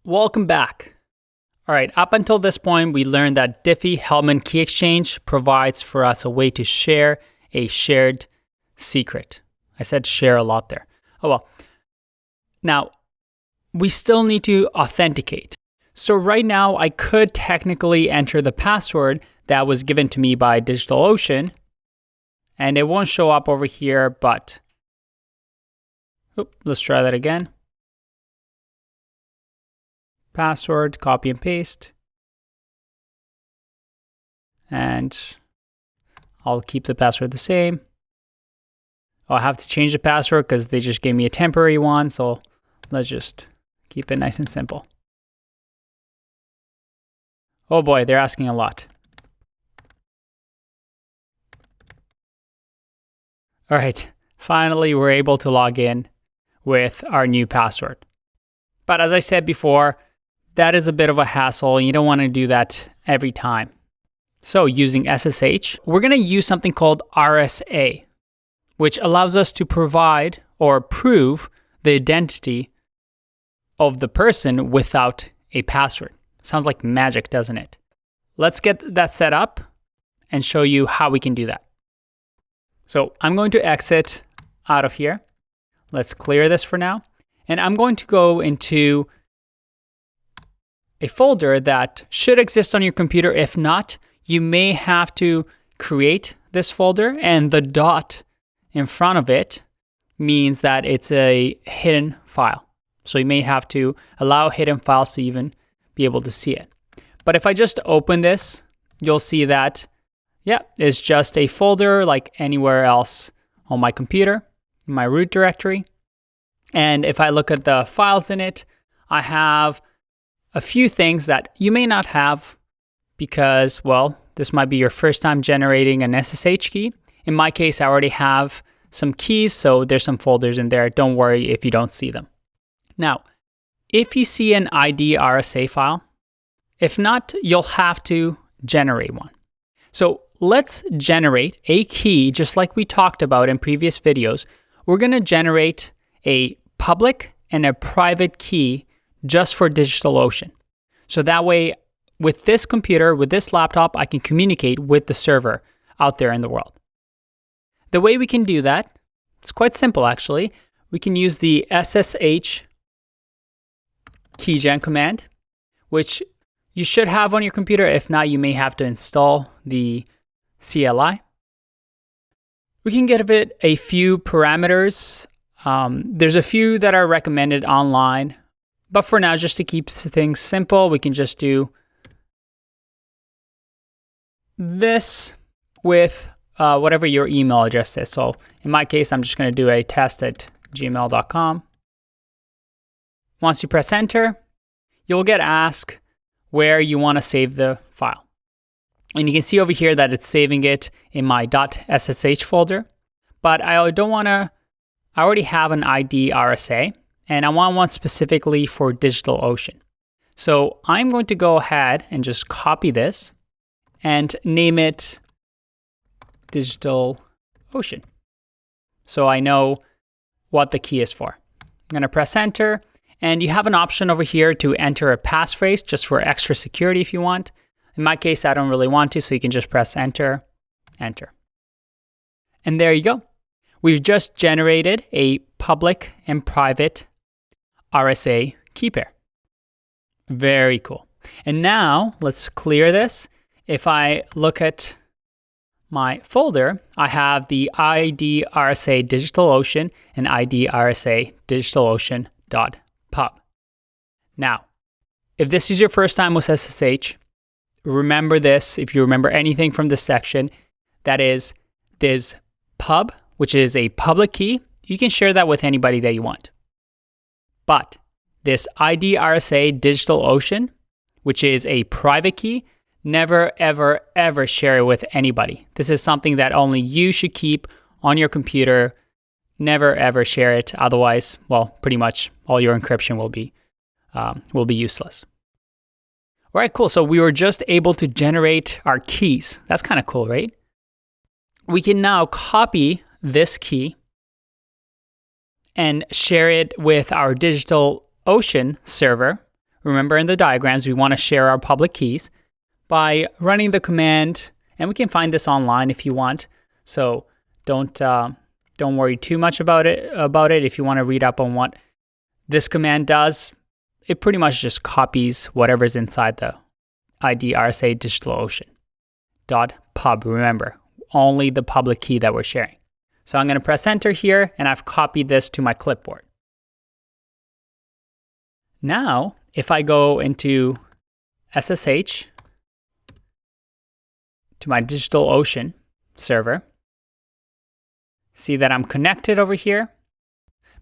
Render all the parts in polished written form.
Welcome back. All right, up until this point, we learned that Diffie-Hellman Key Exchange provides for us a way to share a shared secret. I said share a lot there. Oh well. Now, we still need to authenticate. So right now, I could technically enter the password that was given to me by DigitalOcean, and it won't show up over here, but let's try that again. Password, copy and paste. And I'll keep the password the same. Oh, I have to change the password because they just gave me a temporary one. So let's just keep it nice and simple. Oh boy, they're asking a lot. All right, finally we're able to log in with our new password. But as I said before, that is a bit of a hassle. You don't want to do that every time. So using SSH, we're going to use something called RSA, which allows us to provide or prove the identity of the person without a password. Sounds like magic, doesn't it? Let's get that set up and show you how we can do that. So I'm going to exit out of here. Let's clear this for now. And I'm going to go into a folder that should exist on your computer. If not, you may have to create this folder, and the dot in front of it means that it's a hidden file. So you may have to allow hidden files to even be able to see it. But if I just open this, you'll see that, yeah, it's just a folder like anywhere else on my computer, in my root directory. And if I look at the files in it, I have a few things that you may not have because, well, this might be your first time generating an SSH key. In my case, I already have some keys, so there's some folders in there. Don't worry if you don't see them. Now, if you see an ID RSA file, if not, you'll have to generate one. So let's generate a key just like we talked about in previous videos. We're going to generate a public and a private key just for DigitalOcean. So that way, with this computer, with this laptop, I can communicate with the server out there in the world. The way we can do that, it's quite simple actually. We can use the SSH keygen command, which you should have on your computer. If not, you may have to install the CLI. We can give it a few parameters. There's a few that are recommended online. But for now, just to keep things simple, we can just do this with whatever your email address is. So in my case, I'm just going to do a test@gmail.com. Once you press enter, you'll get asked where you want to save the file. And you can see over here that it's saving it in my .ssh folder. But I already have an ID RSA. And I want one specifically for DigitalOcean. So I'm going to go ahead and just copy this and name it DigitalOcean. So I know what the key is for. I'm going to press enter, and you have an option over here to enter a passphrase just for extra security if you want. In my case, I don't really want to, so you can just press enter, enter. And there you go. We've just generated a public and private RSA key pair. Very cool. And now let's clear this. If I look at my folder, I have the ID RSA DigitalOcean and ID RSA DigitalOcean.pub. Now, if this is your first time with SSH, remember this. If you remember anything from this section, that is this pub, which is a public key. You can share that with anybody that you want. But this ID RSA DigitalOcean, which is a private key, never, ever, ever share it with anybody. This is something that only you should keep on your computer. Never, ever share it. Otherwise, well, pretty much all your encryption will be useless. All right, cool. So we were just able to generate our keys. That's kind of cool, right? We can now copy this key and share it with our DigitalOcean server remember in the diagrams, we want to share our public keys by running the command, and we can find this online if you want. So don't worry too much about it. If you want to read up on what this command does, it pretty much just copies whatever's inside the ID RSA DigitalOcean .pub. Remember, only the public key that we're sharing. So I'm going to press enter here, and I've copied this to my clipboard. Now, if I go into SSH to my DigitalOcean server, see that I'm connected over here.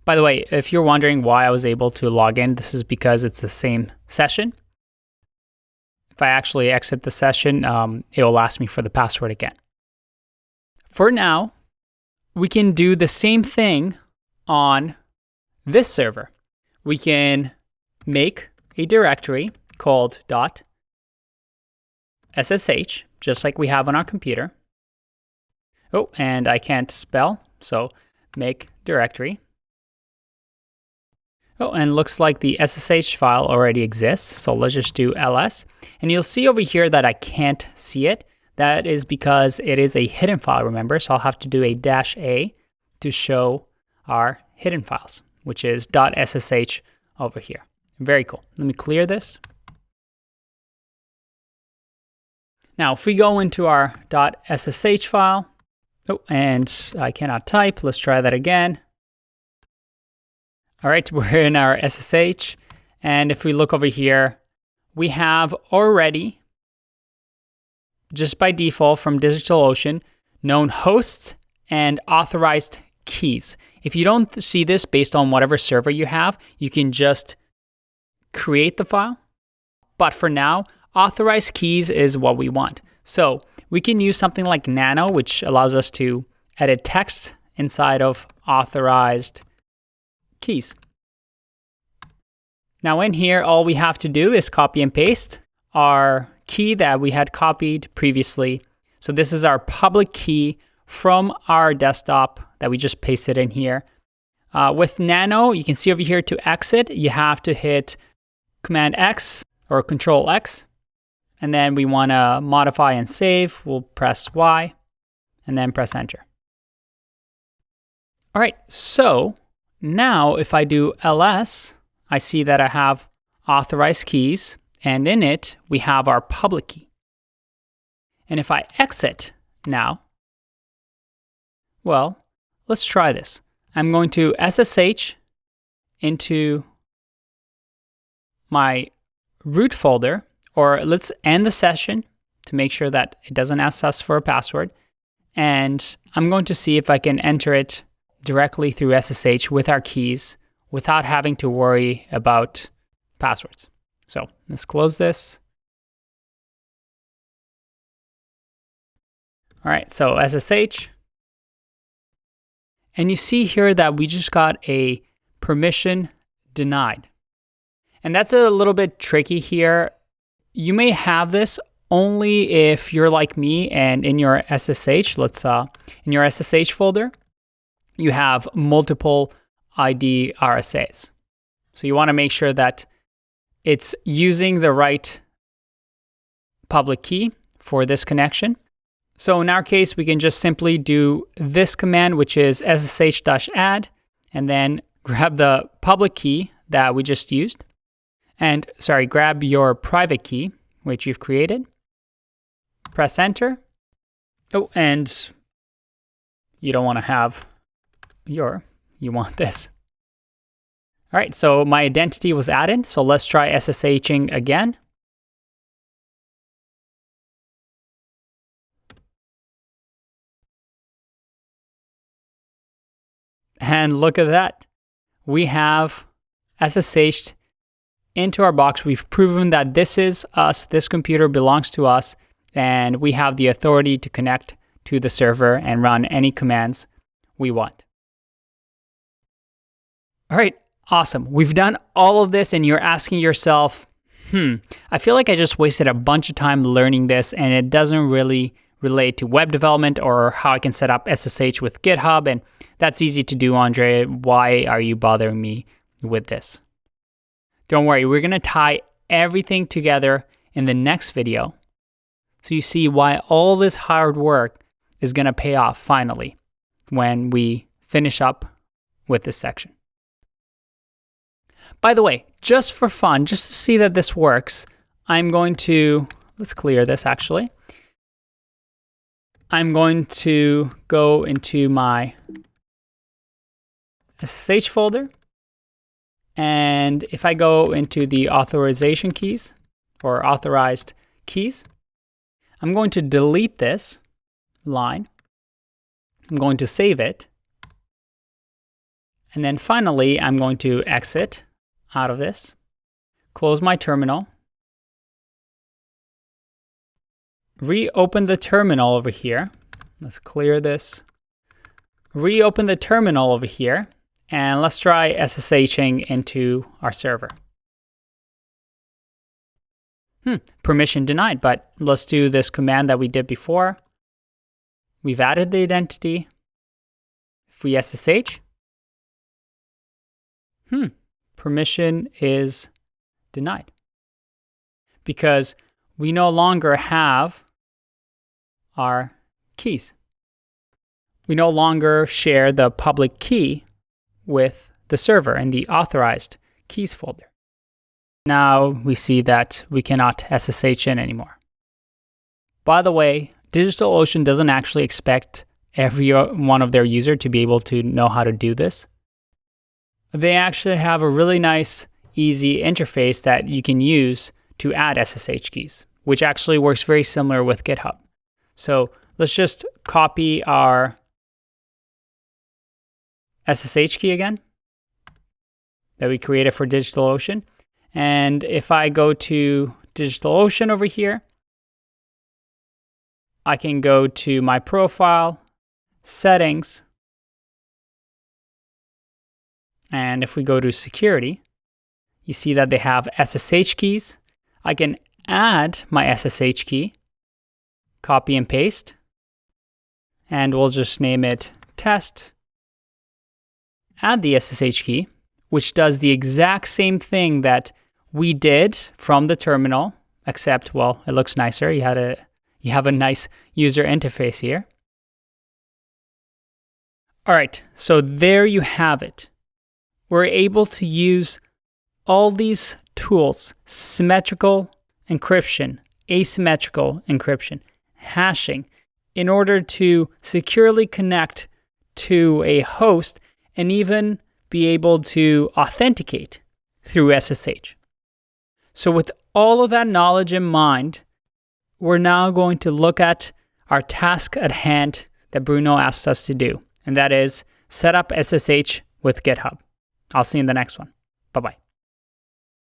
By the way, if you're wondering why I was able to log in, this is because it's the same session. If I actually exit the session, it will ask me for the password again. For now, we can do the same thing on this server. We can make a directory called .ssh, just like we have on our computer. Oh, and I can't spell, so make directory. Oh, and looks like the SSH file already exists, so let's just do ls. And you'll see over here that I can't see it. That is because it is a hidden file, remember? So I'll have to do a -a to show our hidden files, which is .ssh over here. Very cool. Let me clear this. Now, if we go into our .ssh file, oh, and I cannot type. Let's try that again. All right, we're in our SSH. And if we look over here, we have already, just by default from DigitalOcean, known hosts and authorized keys. If you don't see this based on whatever server you have, you can just create the file. But for now, authorized keys is what we want. So we can use something like Nano, which allows us to edit text inside of authorized keys. Now in here, all we have to do is copy and paste our key that we had copied previously. So this is our public key from our desktop that we just pasted in here. With Nano, you can see over here to exit, you have to hit Command X or Control X. And then we want to modify and save. We'll press Y and then press enter. All right, so now if I do ls, I see that I have authorized keys, and in it, we have our public key. And if I exit now, well, let's try this. I'm going to SSH into my root folder, or let's end the session to make sure that it doesn't ask us for a password. And I'm going to see if I can enter it directly through SSH with our keys without having to worry about passwords. So let's close this. All right, so SSH. And you see here that we just got a permission denied. And that's a little bit tricky here. You may have this only if you're like me and in your SSH, in your SSH folder, you have multiple ID RSAs. So you want to make sure that it's using the right public key for this connection. So in our case, we can just simply do this command, which is ssh-add, and then grab the public key that we just used. And grab your private key, which you've created. Press enter. Oh, and you don't want to have you want this. All right, so my identity was added. So let's try SSHing again. And look at that. We have SSH'd into our box. We've proven that this is us, this computer belongs to us, and we have the authority to connect to the server and run any commands we want. All right, awesome. We've done all of this and you're asking yourself, I feel like I just wasted a bunch of time learning this and it doesn't really relate to web development or how I can set up SSH with GitHub. And that's easy to do, Andre. Why are you bothering me with this? Don't worry, we're going to tie everything together in the next video so you see why all this hard work is going to pay off finally when we finish up with this section. By the way, just for fun, just to see that this works, I'm going to, let's clear this actually. I'm going to go into my SSH folder. And if I go into the authorization keys or authorized keys, I'm going to delete this line. I'm going to save it. And then finally, I'm going to exit out of this, close my terminal, reopen the terminal over here. Let's clear this. Reopen the terminal over here, and let's try SSHing into our server. Permission denied, but let's do this command that we did before. We've added the identity. If we SSH, permission is denied because we no longer have our keys. We no longer share the public key with the server in the authorized keys folder. Now we see that we cannot SSH in anymore. By the way, DigitalOcean doesn't actually expect every one of their users to be able to know how to do this. They actually have a really nice, easy interface that you can use to add SSH keys, which actually works very similar with GitHub. So let's just copy our SSH key again that we created for DigitalOcean. And if I go to DigitalOcean over here, I can go to my profile, settings, and if we go to security, you see that they have SSH keys. I can add my SSH key, copy and paste, and we'll just name it test. Add the SSH key, which does the exact same thing that we did from the terminal, except, well, it looks nicer. You have a nice user interface here. All right, so there you have it. We're able to use all these tools: symmetrical encryption, asymmetrical encryption, hashing, in order to securely connect to a host and even be able to authenticate through SSH. So with all of that knowledge in mind, we're now going to look at our task at hand that Bruno asked us to do, and that is set up SSH with GitHub. I'll see you in the next one. Bye-bye.